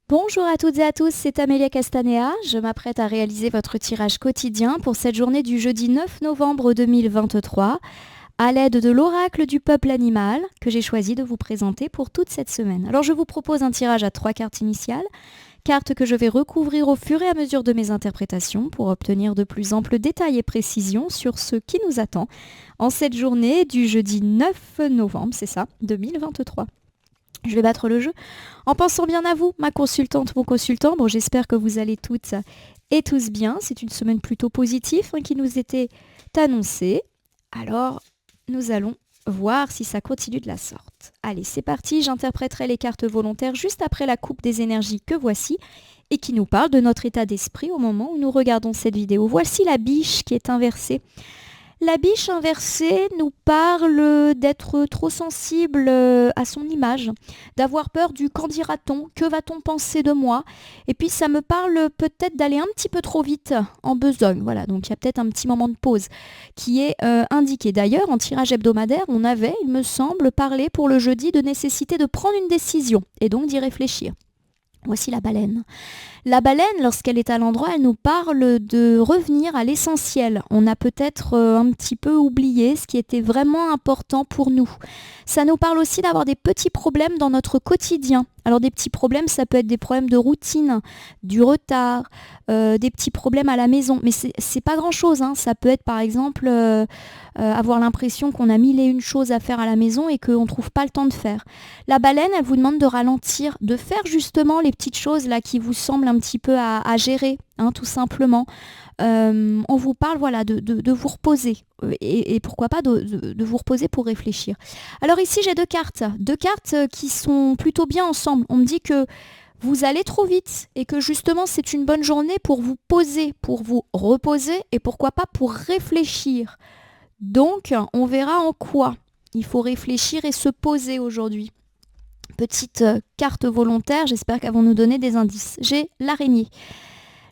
Bonjour à toutes et à tous, c'est Amélia Castanea. Je m'apprête à réaliser votre tirage quotidien pour cette journée du jeudi 9 novembre 2023 à l'aide de l'oracle du peuple animal que j'ai choisi de vous présenter pour toute cette semaine. Alors je vous propose un tirage à 3 cartes initiales, cartes que je vais recouvrir au fur et à mesure de mes interprétations pour obtenir de plus amples détails et précisions sur ce qui nous attend en cette journée du jeudi 9 novembre, c'est ça, 2023. Je vais battre le jeu en pensant bien à vous, ma consultante, mon consultant. Bon, j'espère que vous allez toutes et tous bien. C'est une semaine plutôt positive qui nous était annoncée. Alors, nous allons voir si ça continue de la sorte. Allez, c'est parti. J'interpréterai les cartes volontaires juste après la coupe des énergies que voici et qui nous parle de notre état d'esprit au moment où nous regardons cette vidéo. Voici la biche qui est inversée. La biche inversée nous parle d'être trop sensible à son image, d'avoir peur du qu'en dira-t-on, que va-t-on penser de moi. Et puis ça me parle peut-être d'aller un petit peu trop vite en besogne. Voilà, donc il y a peut-être un petit moment de pause qui est indiqué. D'ailleurs, en tirage hebdomadaire, on avait, il me semble, parlé pour le jeudi de nécessité de prendre une décision et donc d'y réfléchir. Voici la baleine. La baleine, lorsqu'elle est à l'endroit, elle nous parle de revenir à l'essentiel. On a peut-être un petit peu oublié ce qui était vraiment important pour nous. Ça nous parle aussi d'avoir des petits problèmes dans notre quotidien. Alors des petits problèmes, ça peut être des problèmes de routine, du retard, des petits problèmes à la maison. Mais c'est pas grand-chose, hein. Ça peut être par exemple avoir l'impression qu'on a mille et une choses à faire à la maison et qu'on ne trouve pas le temps de faire. La baleine, elle vous demande de ralentir, de faire justement les petites choses là qui vous semblent un petit peu à gérer, hein, tout simplement. On vous parle voilà, de vous reposer et pourquoi pas de vous reposer pour réfléchir. Alors ici j'ai deux cartes qui sont plutôt bien ensemble. On me dit que vous allez trop vite et que justement c'est une bonne journée pour vous poser, pour vous reposer et pourquoi pas pour réfléchir. Donc on verra en quoi il faut réfléchir et se poser aujourd'hui. Petite carte volontaire, j'espère qu'elles vont nous donner des indices. J'ai l'araignée.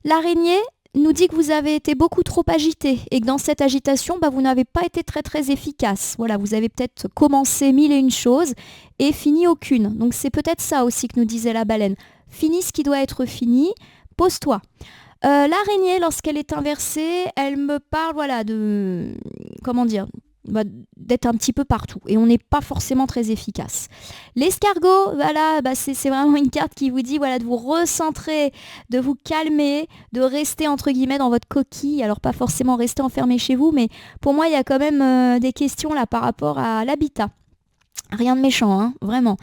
L'araignée nous dit que vous avez été beaucoup trop agité et que dans cette agitation, vous n'avez pas été très très efficace. Voilà, vous avez peut-être commencé mille et une choses et fini aucune. Donc c'est peut-être ça aussi que nous disait la baleine. Finis ce qui doit être fini, pose-toi. L'araignée, lorsqu'elle est inversée, elle me parle voilà, de... comment dire d'être un petit peu partout et on n'est pas forcément très efficace. L'escargot, voilà, c'est vraiment une carte qui vous dit voilà, de vous recentrer, de vous calmer, de rester entre guillemets dans votre coquille. Alors pas forcément rester enfermé chez vous, mais pour moi il y a quand même des questions là par rapport à l'habitat. Rien de méchant, hein, vraiment.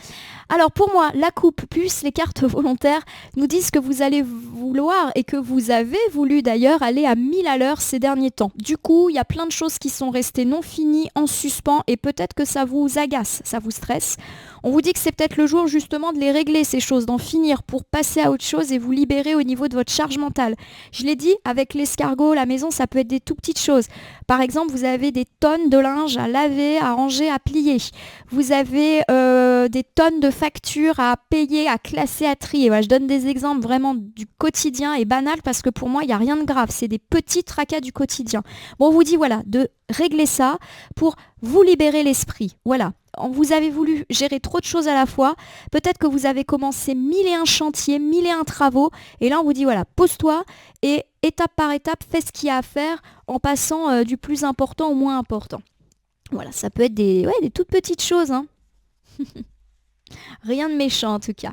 Alors pour moi, la coupe plus les cartes volontaires nous disent que vous allez vouloir et que vous avez voulu d'ailleurs aller à 1000 à l'heure ces derniers temps. Du coup, il y a plein de choses qui sont restées non finies, en suspens et peut-être que ça vous agace, ça vous stresse. On vous dit que c'est peut-être le jour justement de les régler ces choses, d'en finir pour passer à autre chose et vous libérer au niveau de votre charge mentale. Je l'ai dit, avec l'escargot, la maison, ça peut être des tout petites choses. Par exemple, vous avez des tonnes de linge à laver, à ranger, à plier. Vous avez des tonnes de factures à payer, à classer, à trier. Voilà, je donne des exemples vraiment du quotidien et banal parce que pour moi, il n'y a rien de grave. C'est des petits tracas du quotidien. Bon, on vous dit voilà, de régler ça pour vous libérer l'esprit. Voilà. Vous avez voulu gérer trop de choses à la fois. Peut-être que vous avez commencé mille et un chantiers, mille et un travaux. Et là, on vous dit, voilà, pose-toi et étape par étape, fais ce qu'il y a à faire en passant du plus important au moins important. Voilà, ça peut être des toutes petites choses, hein. Rien de méchant en tout cas.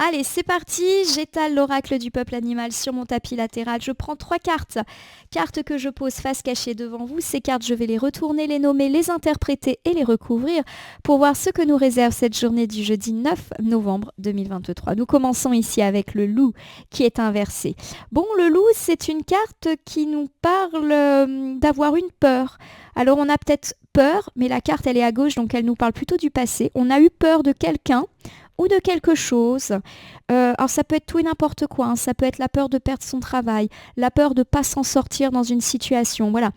Allez, c'est parti, j'étale l'oracle du peuple animal sur mon tapis latéral. Je prends 3 cartes. Cartes que je pose face cachée devant vous. Ces cartes, je vais les retourner, les nommer, les interpréter et les recouvrir pour voir ce que nous réserve cette journée du jeudi 9 novembre 2023. Nous commençons ici avec le loup qui est inversé. Bon, le loup, c'est une carte qui nous parle d'avoir une peur. Alors, on a peut-être peur, mais la carte, elle est à gauche, donc elle nous parle plutôt du passé. On a eu peur de quelqu'un ou de quelque chose. Alors ça peut être tout et n'importe quoi, hein. Ça peut être la peur de perdre son travail, la peur de ne pas s'en sortir dans une situation. Voilà.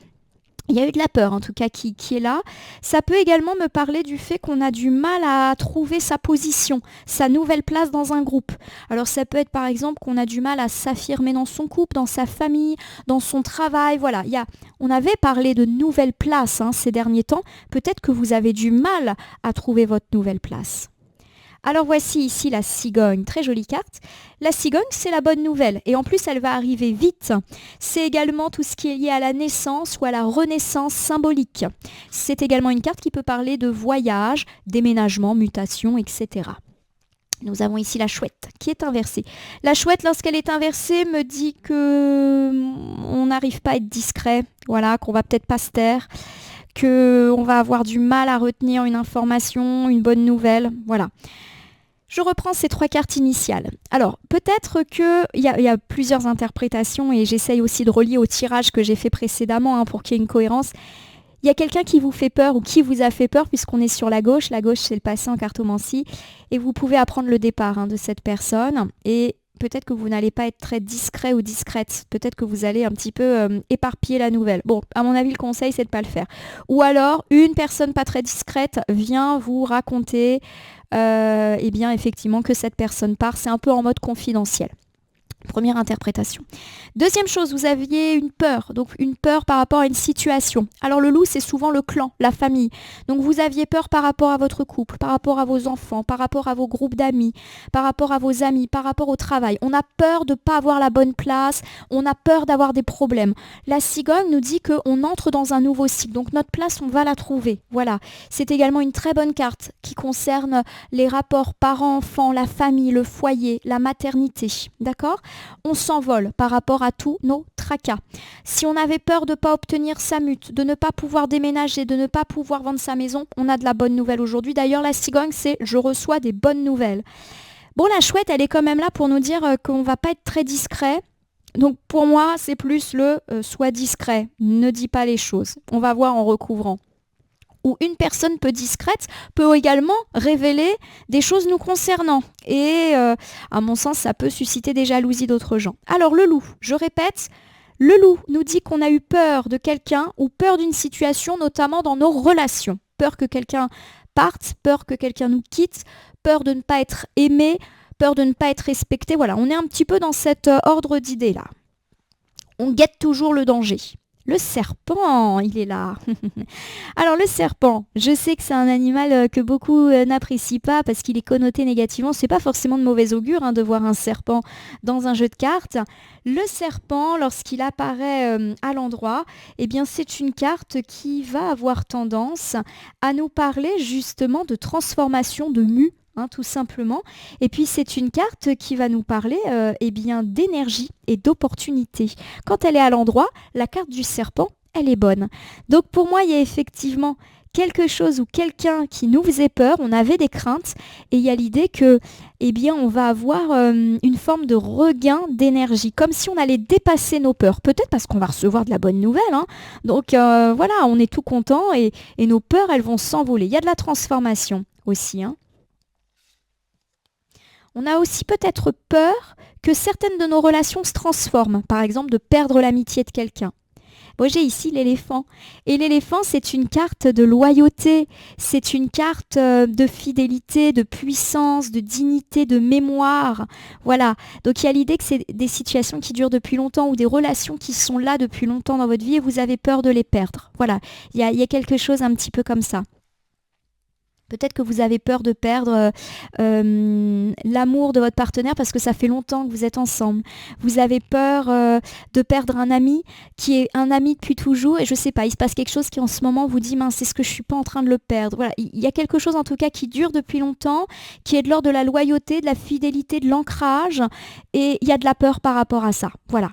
Il y a eu de la peur en tout cas qui est là. Ça peut également me parler du fait qu'on a du mal à trouver sa position, sa nouvelle place dans un groupe. Alors ça peut être par exemple qu'on a du mal à s'affirmer dans son couple, dans sa famille, dans son travail. Voilà, on avait parlé de nouvelle place ces derniers temps. Peut-être que vous avez du mal à trouver votre nouvelle place. Alors voici ici la cigogne, très jolie carte. La cigogne, c'est la bonne nouvelle et en plus elle va arriver vite. C'est également tout ce qui est lié à la naissance ou à la renaissance symbolique. C'est également une carte qui peut parler de voyage, déménagement, mutation, etc. Nous avons ici la chouette qui est inversée. La chouette, lorsqu'elle est inversée, me dit que on n'arrive pas à être discret, voilà, qu'on va peut-être pas se taire, qu'on va avoir du mal à retenir une information, une bonne nouvelle, voilà. Je reprends ces 3 cartes initiales. Alors, peut-être qu'il y a plusieurs interprétations et j'essaye aussi de relier au tirage que j'ai fait précédemment pour qu'il y ait une cohérence. Il y a quelqu'un qui vous fait peur ou qui vous a fait peur puisqu'on est sur la gauche. La gauche, c'est le passé en cartomancie. Et vous pouvez apprendre le départ de cette personne. Et peut-être que vous n'allez pas être très discret ou discrète. Peut-être que vous allez un petit peu éparpiller la nouvelle. Bon, à mon avis, le conseil, c'est de ne pas le faire. Ou alors, une personne pas très discrète vient vous raconter eh bien, effectivement, que cette personne part. C'est un peu en mode confidentiel. Première interprétation. Deuxième chose, vous aviez une peur, donc une peur par rapport à une situation. Alors le loup, c'est souvent le clan, la famille. Donc vous aviez peur par rapport à votre couple, par rapport à vos enfants, par rapport à vos groupes d'amis, par rapport à vos amis, par rapport au travail. On a peur de ne pas avoir la bonne place, on a peur d'avoir des problèmes. La cigogne nous dit qu'on entre dans un nouveau cycle, donc notre place, on va la trouver. Voilà. C'est également une très bonne carte qui concerne les rapports parents-enfants, la famille, le foyer, la maternité. D'accord ? On s'envole par rapport à tous nos tracas. Si on avait peur de ne pas obtenir sa mute, de ne pas pouvoir déménager, de ne pas pouvoir vendre sa maison, on a de la bonne nouvelle aujourd'hui. D'ailleurs, la cigogne, c'est « je reçois des bonnes nouvelles ». Bon, la chouette, elle est quand même là pour nous dire qu'on ne va pas être très discret. Donc pour moi, c'est plus le sois discret, ne dis pas les choses. On va voir en recouvrant. Ou une personne peu discrète peut également révéler des choses nous concernant. Et à mon sens, ça peut susciter des jalousies d'autres gens. Alors le loup, je répète, le loup nous dit qu'on a eu peur de quelqu'un ou peur d'une situation, notamment dans nos relations. Peur que quelqu'un parte, peur que quelqu'un nous quitte, peur de ne pas être aimé, peur de ne pas être respecté. Voilà, on est un petit peu dans cet ordre d'idées-là. On guette toujours le danger. Le serpent, il est là. Alors le serpent, je sais que c'est un animal que beaucoup n'apprécient pas parce qu'il est connoté négativement. C'est pas forcément de mauvais augure de voir un serpent dans un jeu de cartes. Le serpent, lorsqu'il apparaît à l'endroit, eh bien c'est une carte qui va avoir tendance à nous parler justement de transformation, de mue. Tout simplement. Et puis c'est une carte qui va nous parler eh bien, d'énergie et d'opportunité. Quand elle est à l'endroit, la carte du serpent, elle est bonne. Donc pour moi, il y a effectivement quelque chose ou quelqu'un qui nous faisait peur, on avait des craintes, et il y a l'idée que eh bien, on va avoir une forme de regain d'énergie, comme si on allait dépasser nos peurs. Peut-être parce qu'on va recevoir de la bonne nouvelle. Donc voilà, on est tout content et nos peurs, elles vont s'envoler. Il y a de la transformation aussi. On a aussi peut-être peur que certaines de nos relations se transforment, par exemple de perdre l'amitié de quelqu'un. Bon, j'ai ici l'éléphant. Et l'éléphant, c'est une carte de loyauté, c'est une carte de fidélité, de puissance, de dignité, de mémoire. Voilà. Donc il y a l'idée que c'est des situations qui durent depuis longtemps ou des relations qui sont là depuis longtemps dans votre vie et vous avez peur de les perdre. Voilà. Il y a quelque chose un petit peu comme ça. Peut-être que vous avez peur de perdre l'amour de votre partenaire parce que ça fait longtemps que vous êtes ensemble. Vous avez peur de perdre un ami qui est un ami depuis toujours et je ne sais pas, il se passe quelque chose qui en ce moment vous dit mince, est-ce que je ne suis pas en train de le perdre? Voilà, il y a quelque chose en tout cas qui dure depuis longtemps, qui est de l'ordre de la loyauté, de la fidélité, de l'ancrage et il y a de la peur par rapport à ça. Voilà.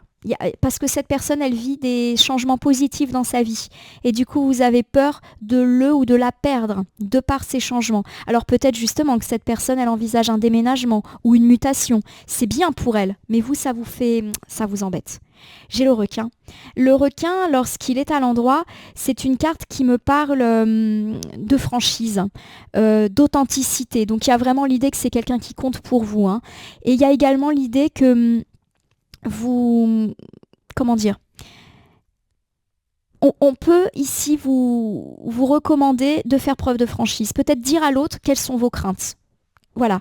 Parce que cette personne, elle vit des changements positifs dans sa vie. Et du coup, vous avez peur de le ou de la perdre de par ces changements. Alors peut-être justement que cette personne, elle envisage un déménagement ou une mutation. C'est bien pour elle, mais vous, ça vous embête. J'ai le requin. Le requin, lorsqu'il est à l'endroit, c'est une carte qui me parle de franchise, d'authenticité. Donc il y a vraiment l'idée que c'est quelqu'un qui compte pour vous. Et il y a également l'idée que on peut ici vous recommander de faire preuve de franchise. Peut-être dire à l'autre quelles sont vos craintes. Voilà,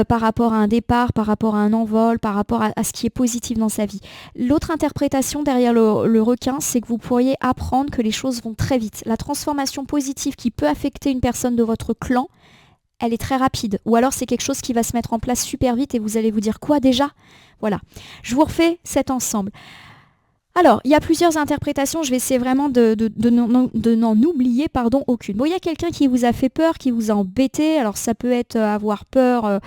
par rapport à un départ, par rapport à un envol, par rapport à ce qui est positif dans sa vie. L'autre interprétation derrière le requin, c'est que vous pourriez apprendre que les choses vont très vite. La transformation positive qui peut affecter une personne de votre clan, elle est très rapide. Ou alors c'est quelque chose qui va se mettre en place super vite et vous allez vous dire quoi déjà? Voilà. Je vous refais cet ensemble. Alors, il y a plusieurs interprétations, je vais essayer vraiment de n'en oublier aucune. Bon, il y a quelqu'un qui vous a fait peur, qui vous a embêté, alors ça peut être avoir peur,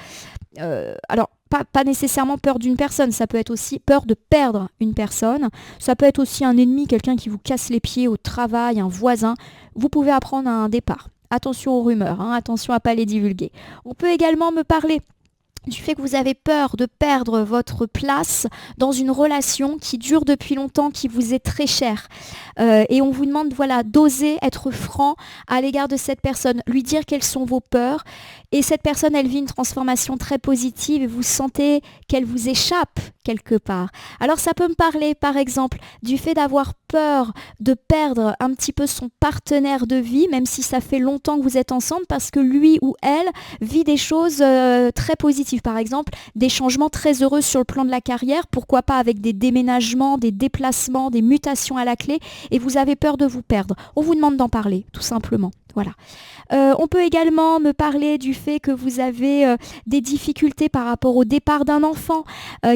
alors pas nécessairement peur d'une personne, ça peut être aussi peur de perdre une personne, ça peut être aussi un ennemi, quelqu'un qui vous casse les pieds au travail, un voisin, vous pouvez apprendre un départ. Attention aux rumeurs, hein, attention à ne pas les divulguer. On peut également me parler du fait que vous avez peur de perdre votre place dans une relation qui dure depuis longtemps, qui vous est très chère. Et on vous demande d'oser être franc à l'égard de cette personne, lui dire quelles sont vos peurs. Et cette personne, elle vit une transformation très positive et vous sentez qu'elle vous échappe quelque part. Alors ça peut me parler par exemple du fait d'avoir peur de perdre un petit peu son partenaire de vie, même si ça fait longtemps que vous êtes ensemble, parce que lui ou elle vit des choses très positives. Par exemple, des changements très heureux sur le plan de la carrière, pourquoi pas avec des déménagements, des déplacements, des mutations à la clé, et vous avez peur de vous perdre. On vous demande d'en parler, tout simplement. Voilà. On peut également me parler du fait que vous avez des difficultés par rapport au départ d'un enfant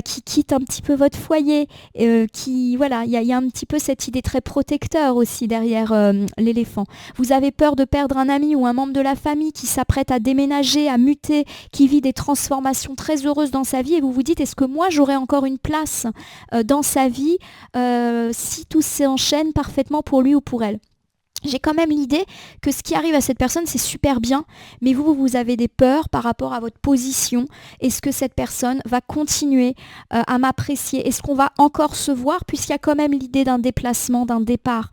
qui quitte un petit peu votre foyer, il y a un petit peu cette idée très protecteur aussi derrière l'éléphant. Vous avez peur de perdre un ami ou un membre de la famille qui s'apprête à déménager, à muter, qui vit des transformations très heureuses dans sa vie et vous vous dites est-ce que moi j'aurai encore une place dans sa vie si tout s'enchaîne parfaitement pour lui ou pour elle. J'ai quand même l'idée que ce qui arrive à cette personne, c'est super bien, mais vous avez des peurs par rapport à votre position. Est-ce que cette personne va continuer à m'apprécier? Est-ce qu'on va encore se voir puisqu'il y a quand même l'idée d'un déplacement, d'un départ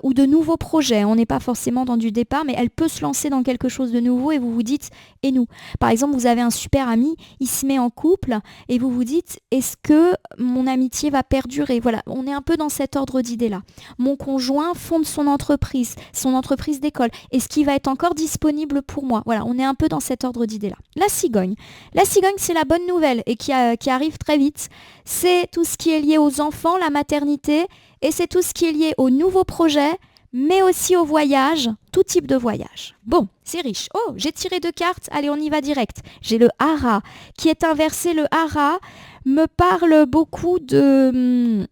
ou de nouveaux projets? On n'est pas forcément dans du départ, mais elle peut se lancer dans quelque chose de nouveau et vous vous dites, et nous? Par exemple, vous avez un super ami, il se met en couple et vous vous dites, est-ce que mon amitié va perdurer? Voilà, on est un peu dans cet ordre d'idée-là. Mon conjoint fonde son entreprise d'école. Est-ce qu'il va être encore disponible pour moi? Voilà, on est un peu dans cet ordre d'idée-là. La cigogne. La cigogne, c'est la bonne nouvelle et qui arrive très vite. C'est tout ce qui est lié aux enfants, la maternité, et c'est tout ce qui est lié aux nouveaux projets, mais aussi au voyage, tout type de voyage. Bon, c'est riche. Oh, j'ai tiré 2 cartes. Allez, on y va direct. J'ai le hara qui est inversé. Le hara me parle beaucoup de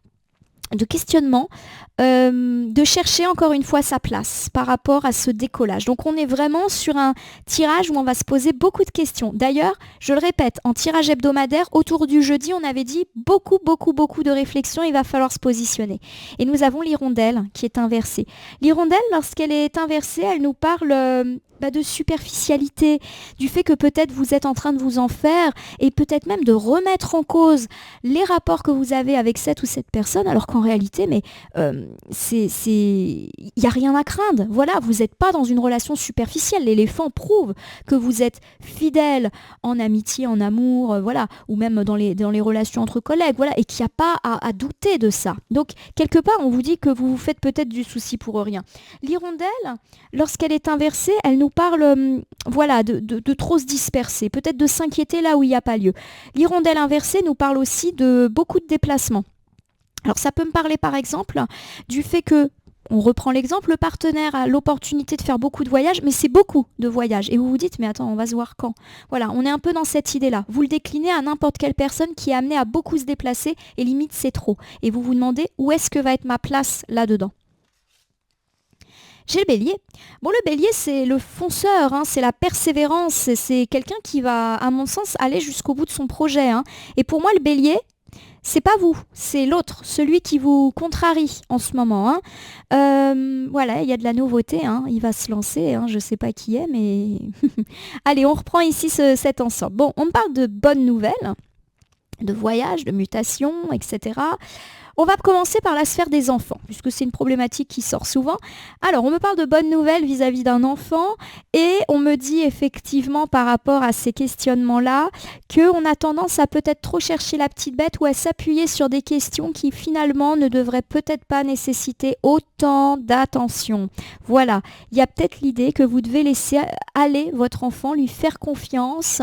questionnement, de chercher encore une fois sa place par rapport à ce décollage. Donc on est vraiment sur un tirage où on va se poser beaucoup de questions. D'ailleurs, je le répète, en tirage hebdomadaire, autour du jeudi, on avait dit beaucoup de réflexions, il va falloir se positionner. Et nous avons l'hirondelle qui est inversée. L'hirondelle, lorsqu'elle est inversée, elle nous parle de superficialité, du fait que peut-être vous êtes en train de vous en faire et peut-être même de remettre en cause les rapports que vous avez avec cette ou cette personne, alors qu'en réalité, il n'y a rien à craindre. Voilà, vous n'êtes pas dans une relation superficielle. L'éléphant prouve que vous êtes fidèle en amitié, en amour, ou même dans les relations entre collègues, et qu'il n'y a pas à douter de ça. Donc, quelque part, on vous dit que vous vous faites peut-être du souci pour rien. L'hirondelle, lorsqu'elle est inversée, elle nous parle de trop se disperser, peut-être de s'inquiéter là où il n'y a pas lieu. L'hirondelle inversée nous parle aussi de beaucoup de déplacements. Alors ça peut me parler par exemple du fait que, on reprend l'exemple, le partenaire a l'opportunité de faire beaucoup de voyages, mais c'est beaucoup de voyages. Et vous vous dites, mais attends, on va se voir quand? Voilà, on est un peu dans cette idée-là. Vous le déclinez à n'importe quelle personne qui est amenée à beaucoup se déplacer et limite c'est trop. Et vous vous demandez, où est-ce que va être ma place là-dedans? J'ai le bélier. Bon, le bélier, c'est le fonceur, c'est la persévérance, c'est quelqu'un qui va, à mon sens, aller jusqu'au bout de son projet. Et pour moi, le bélier, c'est pas vous, c'est l'autre, celui qui vous contrarie en ce moment. Il y a de la nouveauté, il va se lancer, je sais pas qui est, mais... Allez, on reprend ici cet ensemble. Bon, on me parle de bonnes nouvelles, de voyage, de mutation, etc. On va commencer par la sphère des enfants, puisque c'est une problématique qui sort souvent. Alors, on me parle de bonnes nouvelles vis-à-vis d'un enfant, et on me dit effectivement par rapport à ces questionnements-là, qu'on a tendance à peut-être trop chercher la petite bête ou à s'appuyer sur des questions qui finalement ne devraient peut-être pas nécessiter autant d'attention. Voilà, il y a peut-être l'idée que vous devez laisser aller votre enfant, lui faire confiance.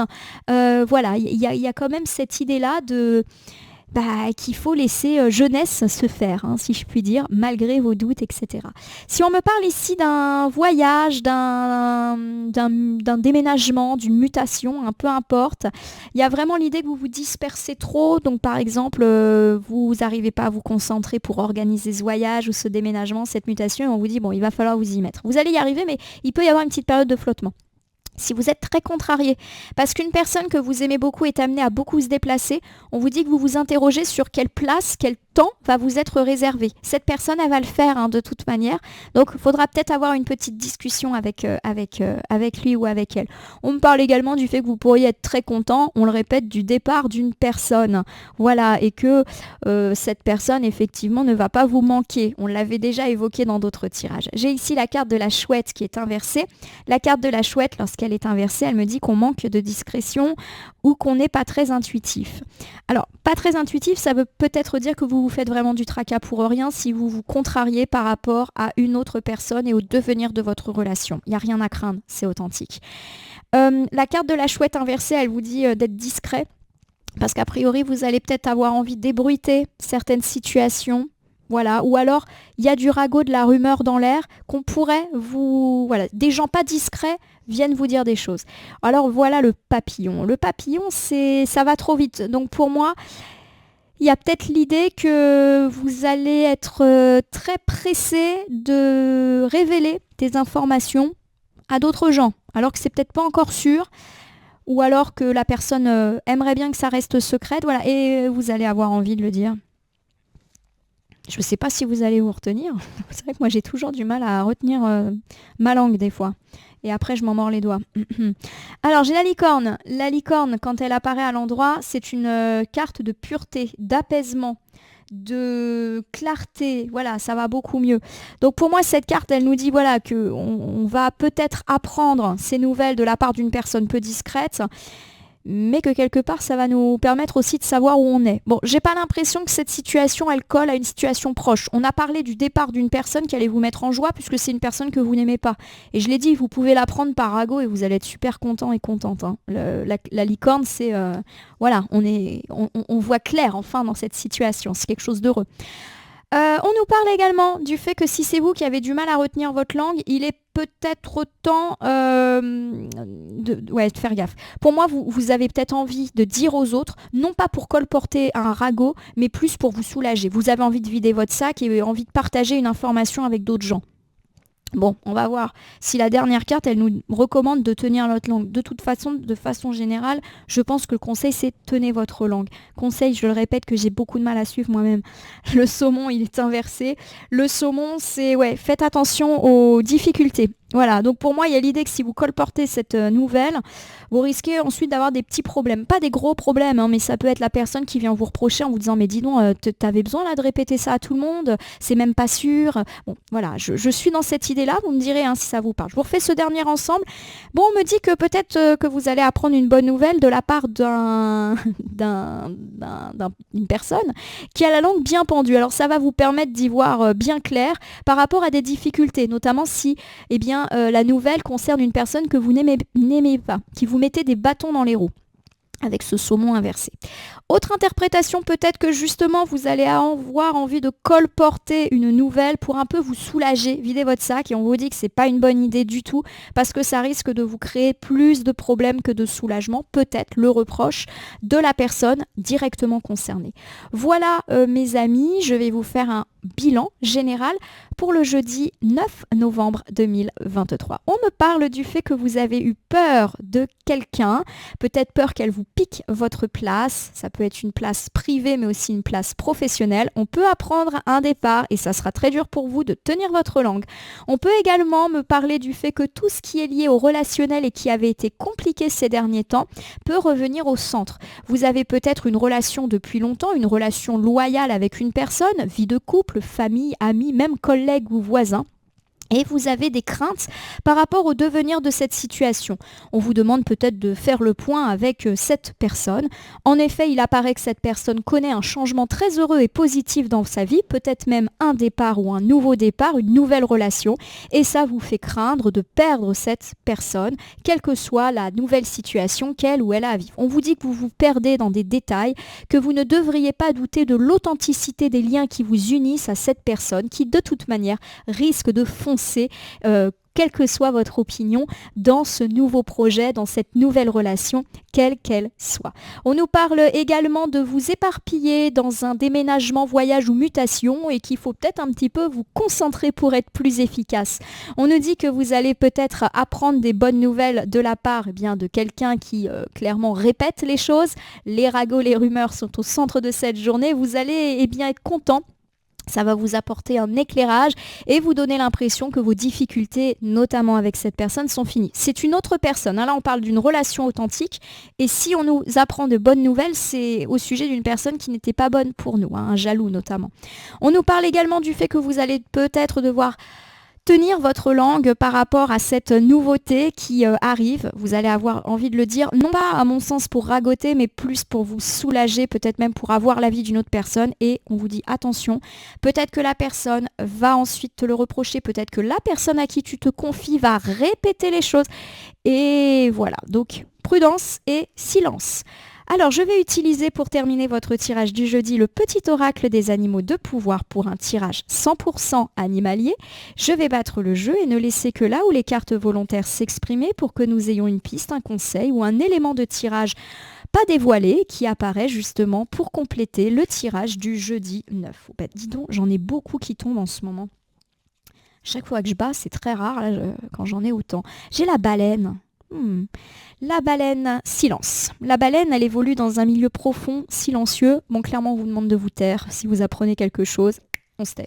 Il y a quand même cette idée-là qu'il faut laisser jeunesse se faire, hein, si je puis dire, malgré vos doutes, etc. Si on me parle ici d'un voyage, d'un déménagement, d'une mutation, peu importe, il y a vraiment l'idée que vous vous dispersez trop. Donc par exemple, vous n'arrivez pas à vous concentrer pour organiser ce voyage ou ce déménagement, cette mutation, et on vous dit, bon, il va falloir vous y mettre. Vous allez y arriver, mais il peut y avoir une petite période de flottement. Si vous êtes très contrarié, parce qu'une personne que vous aimez beaucoup est amenée à beaucoup se déplacer, on vous dit que vous vous interrogez sur quelle place, quel temps va vous être réservé. Cette personne, elle va le faire, hein, de toute manière. Donc, il faudra peut-être avoir une petite discussion avec lui ou avec elle. On me parle également du fait que vous pourriez être très content, on le répète, du départ d'une personne. Voilà, et que cette personne, effectivement, ne va pas vous manquer. On l'avait déjà évoqué dans d'autres tirages. J'ai ici la carte de la chouette qui est inversée. La carte de la chouette, lorsqu'elle est inversée, elle me dit qu'on manque de discrétion ou qu'on n'est pas très intuitif. Alors, pas très intuitif, ça veut peut-être dire que vous vous faites vraiment du tracas pour rien si vous vous contrariez par rapport à une autre personne et au devenir de votre relation. Il n'y a rien à craindre, c'est authentique. La carte de la chouette inversée, elle vous dit d'être discret, parce qu'a priori, vous allez peut-être avoir envie d'ébruiter certaines situations. Voilà, ou alors il y a du ragot, de la rumeur dans l'air qu'on pourrait vous... Voilà, des gens pas discrets viennent vous dire des choses. Alors voilà le papillon. Le papillon, ça va trop vite. Donc pour moi, il y a peut-être l'idée que vous allez être très pressé de révéler des informations à d'autres gens, alors que c'est peut-être pas encore sûr, ou alors que la personne aimerait bien que ça reste secrète, voilà, et vous allez avoir envie de le dire. Je ne sais pas si vous allez vous retenir. C'est vrai que moi, j'ai toujours du mal à retenir ma langue des fois. Et après, je m'en mords les doigts. Alors, j'ai la licorne. La licorne, quand elle apparaît à l'endroit, c'est une carte de pureté, d'apaisement, de clarté. Voilà, ça va beaucoup mieux. Donc, pour moi, cette carte, elle nous dit voilà, qu'on va peut-être apprendre ces nouvelles de la part d'une personne peu discrète, mais que quelque part, ça va nous permettre aussi de savoir où on est. Bon, j'ai pas l'impression que cette situation, elle colle à une situation proche. On a parlé du départ d'une personne qui allait vous mettre en joie, puisque c'est une personne que vous n'aimez pas. Et je l'ai dit, vous pouvez la prendre par ragot et vous allez être super content et contente, hein. La licorne, c'est... voilà, on voit clair, enfin, dans cette situation. C'est quelque chose d'heureux. On nous parle également du fait que si c'est vous qui avez du mal à retenir votre langue, il est peut-être temps de faire gaffe. Pour moi, vous avez peut-être envie de dire aux autres, non pas pour colporter un ragot, mais plus pour vous soulager. Vous avez envie de vider votre sac et envie de partager une information avec d'autres gens. Bon, on va voir si la dernière carte, elle nous recommande de tenir notre langue. De toute façon, de façon générale, je pense que le conseil, c'est tenez votre langue. Conseil, je le répète, que j'ai beaucoup de mal à suivre moi-même. Le saumon, il est inversé. Le saumon, c'est, faites attention aux difficultés. Voilà, donc pour moi, il y a l'idée que si vous colportez cette nouvelle, vous risquez ensuite d'avoir des petits problèmes. Pas des gros problèmes, hein, mais ça peut être la personne qui vient vous reprocher en vous disant « Mais dis donc, t'avais besoin là de répéter ça à tout le monde, c'est même pas sûr. » Bon, voilà, je suis dans cette idée-là, vous me direz hein, si ça vous parle. Je vous refais ce dernier ensemble. Bon, on me dit que peut-être que vous allez apprendre une bonne nouvelle de la part d'une personne qui a la langue bien pendue. Alors ça va vous permettre d'y voir bien clair par rapport à des difficultés, notamment si, la nouvelle concerne une personne que vous n'aimez pas, qui vous mettez des bâtons dans les roues, avec ce saumon inversé. Autre interprétation, peut-être que justement vous allez avoir envie de colporter une nouvelle pour un peu vous soulager, vider votre sac, et on vous dit que c'est pas une bonne idée du tout parce que ça risque de vous créer plus de problèmes que de soulagement, peut-être le reproche de la personne directement concernée. Voilà mes amis, je vais vous faire un bilan général pour le jeudi 9 novembre 2023. On me parle du fait que vous avez eu peur de quelqu'un, peut-être peur qu'elle vous pique votre place, ça peut être une place privée mais aussi une place professionnelle. On peut apprendre un départ et ça sera très dur pour vous de tenir votre langue. On peut également me parler du fait que tout ce qui est lié au relationnel et qui avait été compliqué ces derniers temps peut revenir au centre. Vous avez peut-être une relation depuis longtemps, une relation loyale avec une personne, vie de couple, famille, amis, même collègues ou voisins. et vous avez des craintes par rapport au devenir de cette situation. On vous demande peut-être de faire le point avec cette personne. En effet, il apparaît que cette personne connaît un changement très heureux et positif dans sa vie, peut-être même un départ ou un nouveau départ, une nouvelle relation, et ça vous fait craindre de perdre cette personne, quelle que soit la nouvelle situation qu'elle ou elle a à vivre. On vous dit que vous vous perdez dans des détails, que vous ne devriez pas douter de l'authenticité des liens qui vous unissent à cette personne, qui de toute manière risque de foncer quelle que soit votre opinion, dans ce nouveau projet, dans cette nouvelle relation, quelle qu'elle soit. On nous parle également de vous éparpiller dans un déménagement, voyage ou mutation et qu'il faut peut-être un petit peu vous concentrer pour être plus efficace. On nous dit que vous allez peut-être apprendre des bonnes nouvelles de la part de quelqu'un qui clairement répète les choses. Les ragots, les rumeurs sont au centre de cette journée. Vous allez être content. Ça va vous apporter un éclairage et vous donner l'impression que vos difficultés, notamment avec cette personne, sont finies. C'est une autre personne. Là, on parle d'une relation authentique. Et si on nous apprend de bonnes nouvelles, c'est au sujet d'une personne qui n'était pas bonne pour nous, un jaloux notamment. On nous parle également du fait que vous allez peut-être devoir tenir votre langue par rapport à cette nouveauté qui arrive. Vous allez avoir envie de le dire, non pas à mon sens pour ragoter, mais plus pour vous soulager, peut-être même pour avoir l'avis d'une autre personne. Et on vous dit attention, peut-être que la personne va ensuite te le reprocher, peut-être que la personne à qui tu te confies va répéter les choses. Et voilà, donc prudence et silence. Alors, je vais utiliser pour terminer votre tirage du jeudi le petit oracle des animaux de pouvoir pour un tirage 100% animalier. Je vais battre le jeu et ne laisser que là où les cartes volontaires s'exprimer pour que nous ayons une piste, un conseil ou un élément de tirage pas dévoilé qui apparaît justement pour compléter le tirage du jeudi 9. Dis donc, j'en ai beaucoup qui tombent en ce moment. Chaque fois que je bats, c'est très rare quand j'en ai autant. J'ai la baleine. La baleine, silence. La baleine, elle évolue dans un milieu profond, silencieux. Bon, clairement, on vous demande de vous taire. Si vous apprenez quelque chose, on se tait.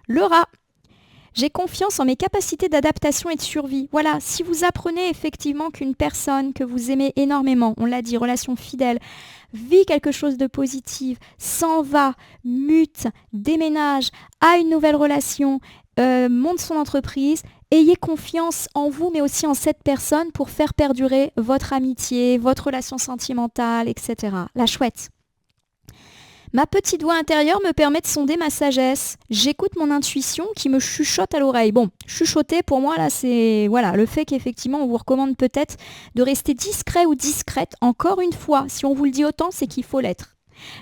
Le rat. J'ai confiance en mes capacités d'adaptation et de survie. Voilà, si vous apprenez effectivement qu'une personne que vous aimez énormément, on l'a dit, relation fidèle, vit quelque chose de positif, s'en va, mute, déménage, a une nouvelle relation, monte son entreprise, ayez confiance en vous, mais aussi en cette personne pour faire perdurer votre amitié, votre relation sentimentale, etc. La chouette. Ma petite voix intérieure me permet de sonder ma sagesse. J'écoute mon intuition qui me chuchote à l'oreille. Bon, chuchoter pour moi là, c'est le fait qu'effectivement on vous recommande peut-être de rester discret ou discrète. Encore une fois, si on vous le dit autant, c'est qu'il faut l'être.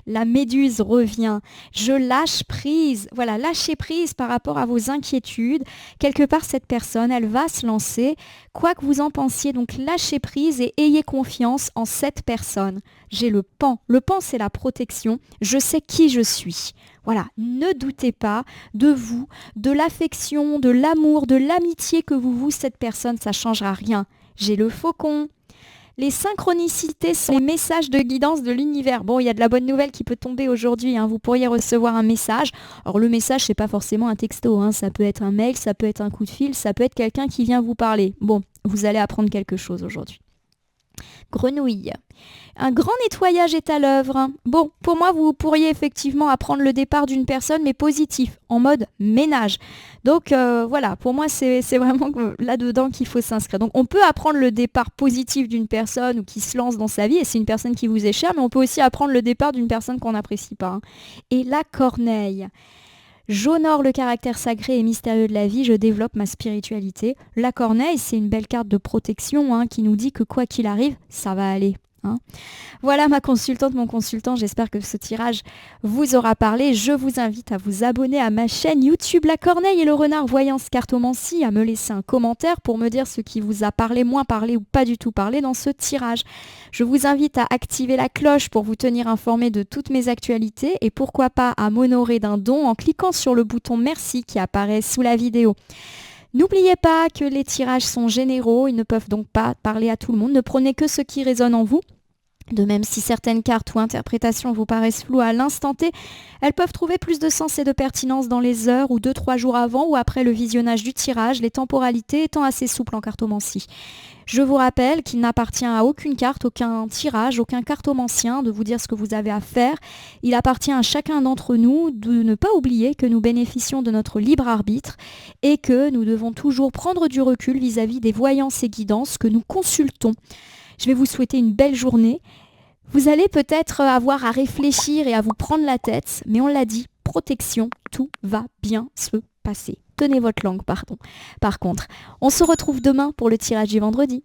La méduse revient. Je lâche prise. Voilà, lâchez prise par rapport à vos inquiétudes. Quelque part, cette personne, elle va se lancer. Quoi que vous en pensiez, donc lâchez prise et ayez confiance en cette personne. J'ai le pan. Le pan, c'est la protection. Je sais qui je suis. Voilà, ne doutez pas de vous, de l'affection, de l'amour, de l'amitié que vous vouez cette personne. Ça ne changera rien. J'ai le faucon. Les synchronicités sont les messages de guidance de l'univers. Bon, il y a de la bonne nouvelle qui peut tomber aujourd'hui. Vous pourriez recevoir un message. Alors le message, c'est pas forcément un texto. Ça peut être un mail, ça peut être un coup de fil, ça peut être quelqu'un qui vient vous parler. Bon, vous allez apprendre quelque chose aujourd'hui. Grenouille. Un grand nettoyage est à l'œuvre. Bon, pour moi, vous pourriez effectivement apprendre le départ d'une personne, mais positif, en mode ménage. Donc voilà, pour moi, c'est vraiment là-dedans qu'il faut s'inscrire. Donc on peut apprendre le départ positif d'une personne ou qui se lance dans sa vie, et c'est une personne qui vous est chère, mais on peut aussi apprendre le départ d'une personne qu'on n'apprécie pas. Et la corneille. J'honore le caractère sacré et mystérieux de la vie, je développe ma spiritualité. La corneille, c'est une belle carte de protection qui nous dit que quoi qu'il arrive, ça va aller. Voilà ma consultante, mon consultant, j'espère que ce tirage vous aura parlé. Je vous invite à vous abonner à ma chaîne YouTube La Corneille et le Renard Voyance Cartomancie, à me laisser un commentaire pour me dire ce qui vous a parlé, moins parlé ou pas du tout parlé dans ce tirage. Je vous invite à activer la cloche pour vous tenir informé de toutes mes actualités et pourquoi pas à m'honorer d'un don en cliquant sur le bouton merci qui apparaît sous la vidéo. N'oubliez pas que les tirages sont généraux, ils ne peuvent donc pas parler à tout le monde. Ne prenez que ce qui résonne en vous. De même, si certaines cartes ou interprétations vous paraissent floues à l'instant T, elles peuvent trouver plus de sens et de pertinence dans les heures ou 2-3 jours avant ou après le visionnage du tirage, les temporalités étant assez souples en cartomancie. Je vous rappelle qu'il n'appartient à aucune carte, aucun tirage, aucun cartomancien de vous dire ce que vous avez à faire. Il appartient à chacun d'entre nous de ne pas oublier que nous bénéficions de notre libre arbitre et que nous devons toujours prendre du recul vis-à-vis des voyances et guidances que nous consultons. Je vais vous souhaiter une belle journée. Vous allez peut-être avoir à réfléchir et à vous prendre la tête, mais on l'a dit, protection, tout va bien se passer. Tenez votre langue, pardon. Par contre, on se retrouve demain pour le tirage du vendredi.